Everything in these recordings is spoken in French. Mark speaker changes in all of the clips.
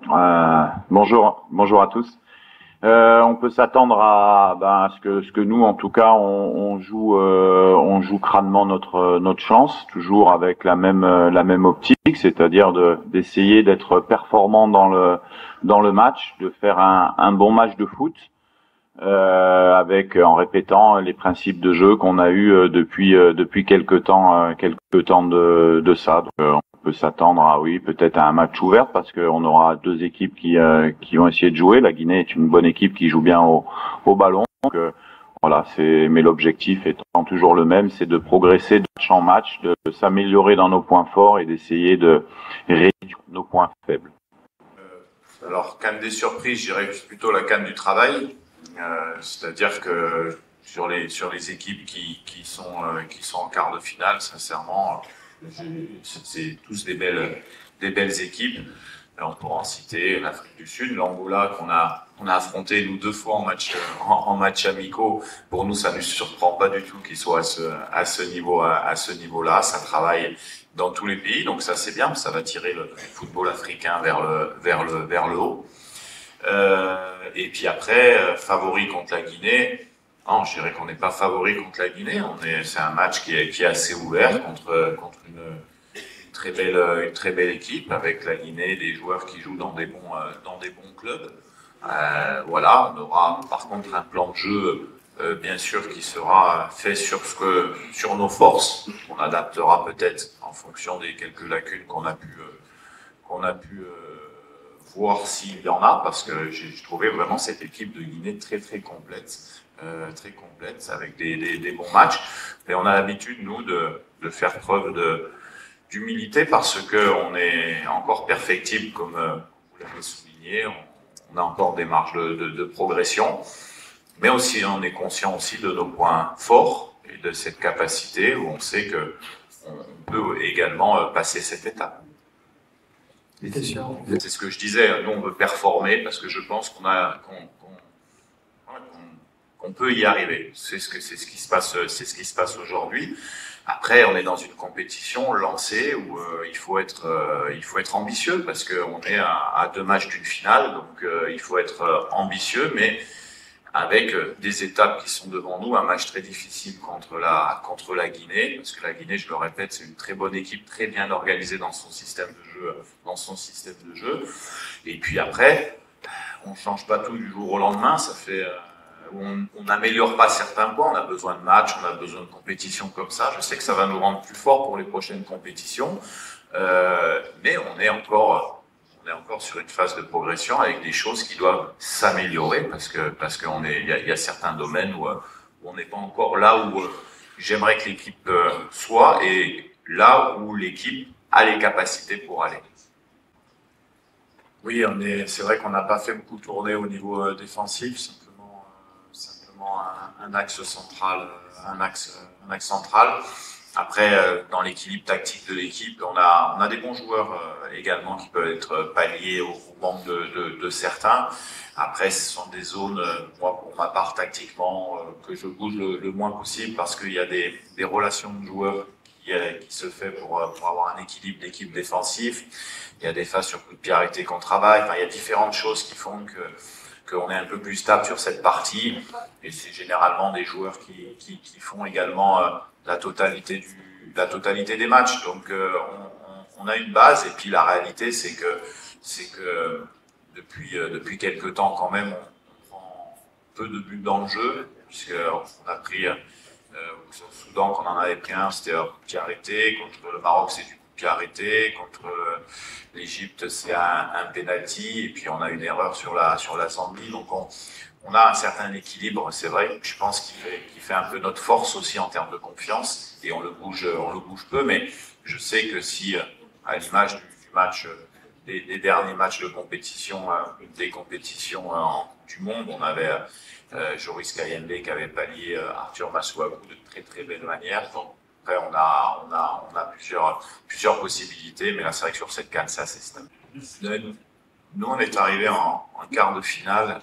Speaker 1: Bonjour à tous. On peut s'attendre à ce que nous, en tout cas, on joue crânement notre chance, toujours avec la même optique, c'est-à-dire d'essayer d'être performant dans le match, de faire un bon match de foot, avec en répétant les principes de jeu qu'on a eu depuis quelque temps de ça. Donc, on peut s'attendre à oui peut-être à un match ouvert parce qu'on aura deux équipes qui vont essayer de jouer. La Guinée est une bonne équipe qui joue bien au ballon. Donc, voilà, mais l'objectif étant toujours le même, c'est de progresser de match en match, de s'améliorer dans nos points forts et d'essayer de réduire nos points faibles.
Speaker 2: Alors, canne des surprises, je dirais plutôt la canne du travail. C'est-à-dire que sur les équipes qui sont en quart de finale, sincèrement, c'est tous des belles équipes. On pourra en citer l'Afrique du Sud, l'Angola qu'on a affronté nous 2 fois en match amicaux. Pour nous, ça ne nous surprend pas du tout qu'ils soient à ce niveau-là. Ça travaille dans tous les pays, donc ça c'est bien, ça va tirer le football africain vers le haut. Et puis après, favori contre la Guinée. Non, je dirais qu'on n'est pas favori contre la Guinée. C'est un match qui est assez ouvert contre une très belle équipe avec la Guinée, des joueurs qui jouent dans des bons clubs. Voilà, on aura par contre un plan de jeu bien sûr qui sera fait sur nos forces. On adaptera peut-être en fonction des quelques lacunes qu'on a pu voir s'il y en a, parce que j'ai trouvé vraiment cette équipe de Guinée très complète, avec des bons matchs. Et on a l'habitude nous de faire preuve d'humilité parce que on est encore perfectible, comme vous l'avez souligné. On a encore des marges de progression, mais aussi on est conscient aussi de nos points forts et de cette capacité où on sait que on peut également passer cette étape. C'est ce que je disais, nous on veut performer parce que je pense qu'on peut y arriver. C'est ce qui se passe aujourd'hui. Après, on est dans une compétition lancée où il faut être ambitieux parce qu'on est à 2 matchs d'une finale, donc il faut être ambitieux, mais avec des étapes qui sont devant nous, un match très difficile contre la Guinée, parce que la Guinée, je le répète, c'est une très bonne équipe, très bien organisée dans son système de jeu. Et puis après, on change pas tout du jour au lendemain, ça fait on n'améliore pas certains points, on a besoin de matchs, on a besoin de compétitions comme ça. Je sais que ça va nous rendre plus forts pour les prochaines compétitions, mais on est encore sur une phase de progression avec des choses qui doivent s'améliorer parce qu'il y a certains domaines où on n'est pas encore là où j'aimerais que l'équipe soit et là où l'équipe a les capacités pour aller.
Speaker 3: Oui, c'est vrai qu'on n'a pas fait beaucoup tourner au niveau défensif, simplement un axe central, Après, dans l'équilibre tactique de l'équipe, on a des bons joueurs également qui peuvent être palliés au manque de certains. Après, ce sont des zones, moi pour ma part tactiquement, que je bouge le moins possible parce qu'il y a des relations de joueurs qui se fait pour avoir un équilibre d'équipe défensif. Il y a des phases sur coup de pied arrêté qu'on travaille. Enfin, il y a différentes choses qui font qu'on est un peu plus stable sur cette partie. Et c'est généralement des joueurs qui font également la totalité des matchs. Donc on a une base et puis la réalité c'est que depuis quelques temps quand même on prend peu de buts dans le jeu puisqu'on a pris au Soudan qu'on en avait pris un, c'était un coup de pied arrêté, contre le Maroc c'est du coup de pied arrêté, contre l'Égypte c'est un penalty et puis on a une erreur sur la Zambie. Donc on a un certain équilibre, c'est vrai, je pense qu'il fait un peu notre force aussi en termes de confiance, et on le bouge peu, mais je sais que si, à l'image du match, des derniers matchs de compétition, des compétitions en Coupe du Monde, on avait Joris Kayembe qui avait pallié Arthur Masuaku de très belle manière. Donc, après, on a plusieurs possibilités, mais là, c'est vrai que sur cette CAN, c'est assez stable. Nous, on est arrivé en quart de finale,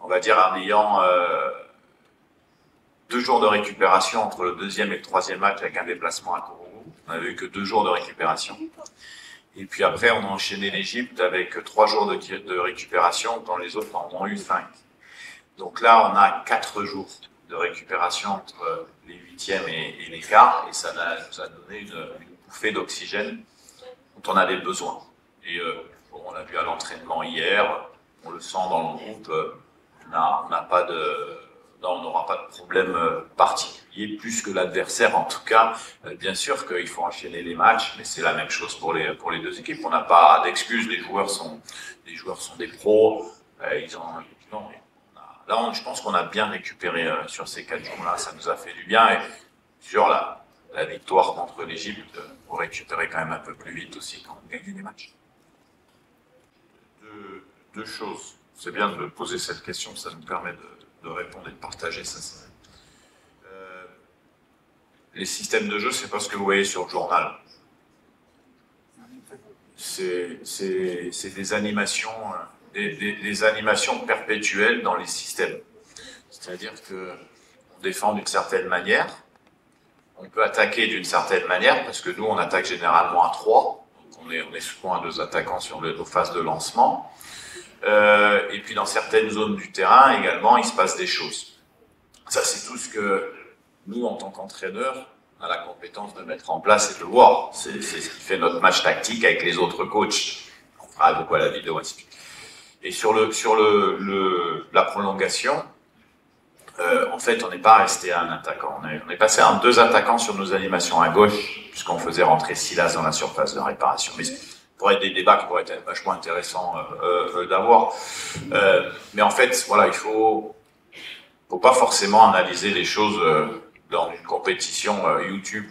Speaker 3: on va dire en ayant 2 jours de récupération entre le 2e et le 3e match avec un déplacement à Korogo. On n'avait eu que 2 jours de récupération.
Speaker 2: Et puis après, on a enchaîné l'Égypte avec 3 jours de récupération, quand les autres en ont eu 5. Donc là, on a 4 jours de récupération entre les 8e et les quarts, et ça nous a donné une bouffée d'oxygène dont on avait besoin. Et bon, on l'a vu à l'entraînement hier, on le sent dans le groupe, on n'aura pas de problème particulier, plus que l'adversaire en tout cas. Bien sûr qu'il faut enchaîner les matchs, mais c'est la même chose pour les 2 équipes. On n'a pas d'excuses, les joueurs sont des pros, là, je pense qu'on a bien récupéré sur ces 4 jours-là, ça nous a fait du bien. Et sur la victoire contre l'Égypte, on récupérait quand même un peu plus vite aussi quand on gagne des matchs. Deux choses. C'est bien de poser cette question, ça nous permet de répondre et de partager ça. Les systèmes de jeu, c'est pas ce que vous voyez sur le journal. C'est des animations, des animations perpétuelles dans les systèmes. C'est-à-dire qu'on défend d'une certaine manière, on peut attaquer d'une certaine manière, parce que nous, on attaque généralement à 3, donc on est souvent à 2 attaquants sur nos phases de lancement. Et puis dans certaines zones du terrain également, il se passe des choses. Ça, c'est tout ce que nous, en tant qu'entraîneurs, on a la compétence de mettre en place et de voir. C'est ce qui fait notre match tactique avec les autres coachs. On fera beaucoup à la vidéo ainsi. Et sur la prolongation, en fait, on n'est pas resté à un attaquant. On est passé à 2 attaquants sur nos animations à gauche, puisqu'on faisait rentrer Silas dans la surface de réparation. Mais pourrait être des débats qui pourraient être vachement intéressants d'avoir. Mais en fait, voilà, il faut pas forcément analyser les choses dans une compétition YouTube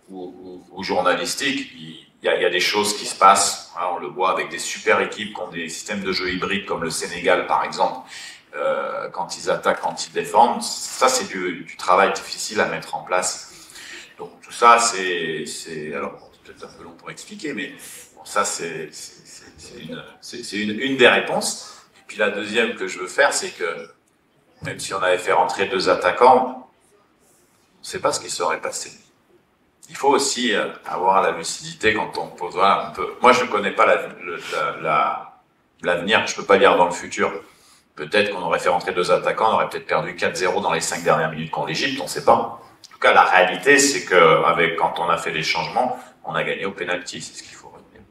Speaker 2: ou journalistique. Il y a des choses qui se passent. Hein, on le voit avec des super équipes qui ont des systèmes de jeu hybrides comme le Sénégal, par exemple. Quand ils attaquent, quand ils défendent, ça c'est du travail difficile à mettre en place. Donc tout ça, c'est alors c'est peut-être un peu long pour expliquer, mais bon, ça c'est une des réponses. Et puis la deuxième que je veux faire, c'est que même si on avait fait rentrer 2 attaquants, on ne sait pas ce qui serait passé. Il faut aussi avoir la lucidité quand on pose. Voilà, un peu. Moi, je ne connais pas l'avenir, je ne peux pas lire dans le futur. Peut-être qu'on aurait fait rentrer 2 attaquants, on aurait peut-être perdu 4-0 dans les 5 dernières minutes contre l'Égypte, on ne sait pas. En tout cas, la réalité, c'est que quand on a fait les changements, on a gagné au penalty, c'est ce qu'il faut retenir.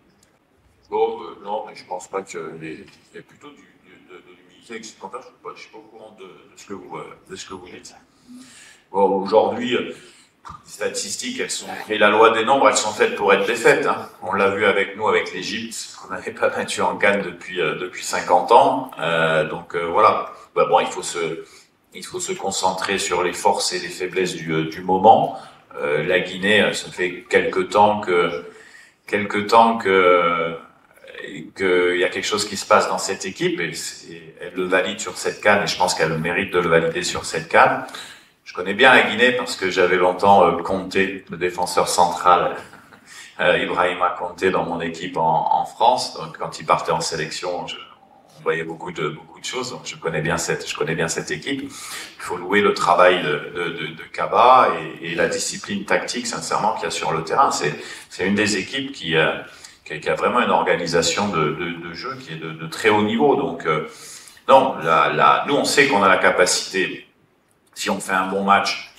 Speaker 2: Bon, non, mais je pense pas qu'il y ait plutôt de l'humilité, etc. Je ne suis pas au courant de ce que vous dites. Bon, aujourd'hui, les statistiques, et la loi des nombres, elles sont faites pour être défaites. Hein. On l'a vu avec nous, avec l'Égypte, qu'on n'avait pas battu en CAN depuis 50 ans. Donc voilà. Bah, bon, il faut se concentrer sur les forces et les faiblesses du moment. La Guinée, ça fait quelque temps qu'il y a quelque chose qui se passe dans cette équipe et elle le valide sur cette CAN et je pense qu'elle mérite de le valider sur cette CAN. Je connais bien la Guinée parce que j'avais longtemps Conté, le défenseur central, Ibrahima Conté dans mon équipe en France. Donc quand il partait en sélection, on voyait beaucoup de choses. Donc je connais bien cette équipe. Il faut louer le travail de Kaba et la discipline tactique, sincèrement, qu'il y a sur le terrain. C'est une des équipes qui a vraiment une organisation de jeu qui est de très haut niveau. Donc non, nous on sait qu'on a la capacité, si on fait un bon match,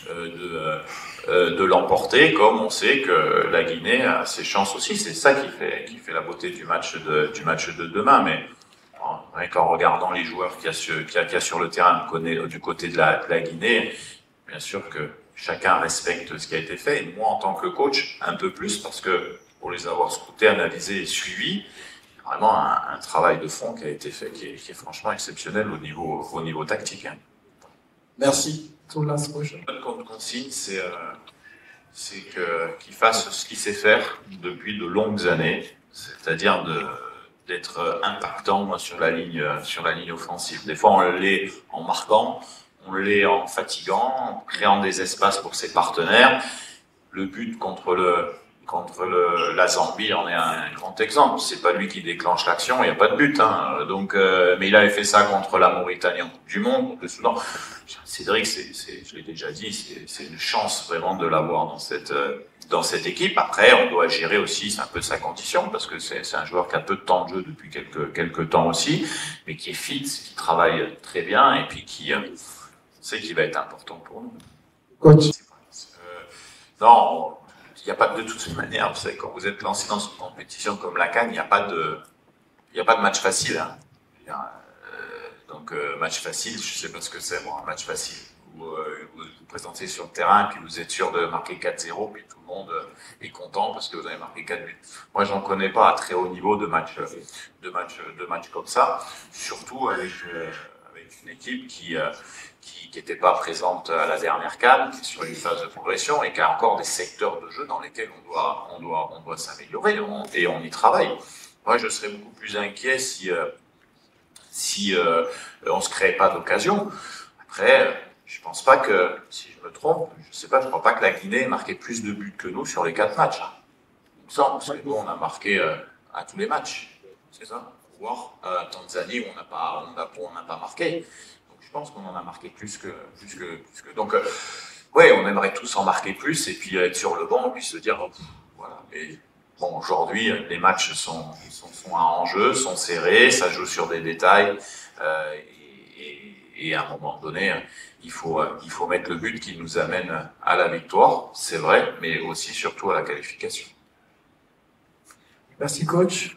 Speaker 2: de l'emporter, comme on sait que la Guinée a ses chances aussi. C'est ça qui fait la beauté du match de demain. Mais en regardant les joueurs qu'il y a sur le terrain du côté de la Guinée, bien sûr que chacun respecte ce qui a été fait. Et moi, en tant que coach, un peu plus, parce que pour les avoir scoutés, analysés et suivis, vraiment un travail de fond qui a été fait, qui est franchement exceptionnel au niveau tactique. Hein.
Speaker 4: Merci. Ton last question.
Speaker 2: Notre consigne, c'est qu'il fasse ce qu'il sait faire depuis de longues années, c'est-à-dire d'être impactant sur la ligne offensive. Des fois, on l'est en marquant, on l'est en fatiguant, en créant des espaces pour ses partenaires. Le but contre la Zambie en est un grand exemple. C'est pas lui qui déclenche l'action, il n'y a pas de but. Hein. Donc, mais il avait fait ça contre la Mauritanie en Coupe du Monde, le Soudan. Cédric, je l'ai déjà dit, c'est une chance vraiment de l'avoir dans dans cette équipe. Après, on doit gérer aussi, c'est un peu sa condition, parce que c'est un joueur qui a peu de temps de jeu depuis quelques temps aussi, mais qui est fit, qui travaille très bien, et puis qui sait qu'il va être important pour nous.
Speaker 4: Coach.
Speaker 2: Non, il n'y a pas de toute manière, vous savez, quand vous êtes lancé dans une compétition comme la CAN, il n'y a pas de match facile. Hein. Donc, match facile, je ne sais pas ce que c'est, moi, un match facile. Vous vous présentez sur le terrain, puis vous êtes sûr de marquer 4-0, puis tout le monde est content parce que vous avez marqué 4 buts. Moi, j'en connais pas à très haut niveau de match comme ça, surtout avec une équipe qui n'était pas présente à la dernière CAN, qui est sur une phase de progression et qui a encore des secteurs de jeu dans lesquels on doit s'améliorer, et on y travaille. Moi, je serais beaucoup plus inquiet si on se crée pas d'occasion. Après, je pense pas que, si je me trompe, je sais pas, je crois pas que la Guinée ait marqué plus de buts que nous sur les 4 matchs. Il me semble, parce que nous, on a marqué à tous les matchs. C'est ça? Voire à Tanzanie, où on n'a pas marqué. Donc, je pense qu'on en a marqué plus que. Donc, ouais, on aimerait tous en marquer plus, et puis être sur le banc, et puis se dire, voilà. Et bon, aujourd'hui, les matchs sont à enjeu, sont serrés, ça joue sur des détails, et à un moment donné, il faut mettre le but qui nous amène à la victoire, c'est vrai, mais aussi surtout à la qualification.
Speaker 4: Merci coach.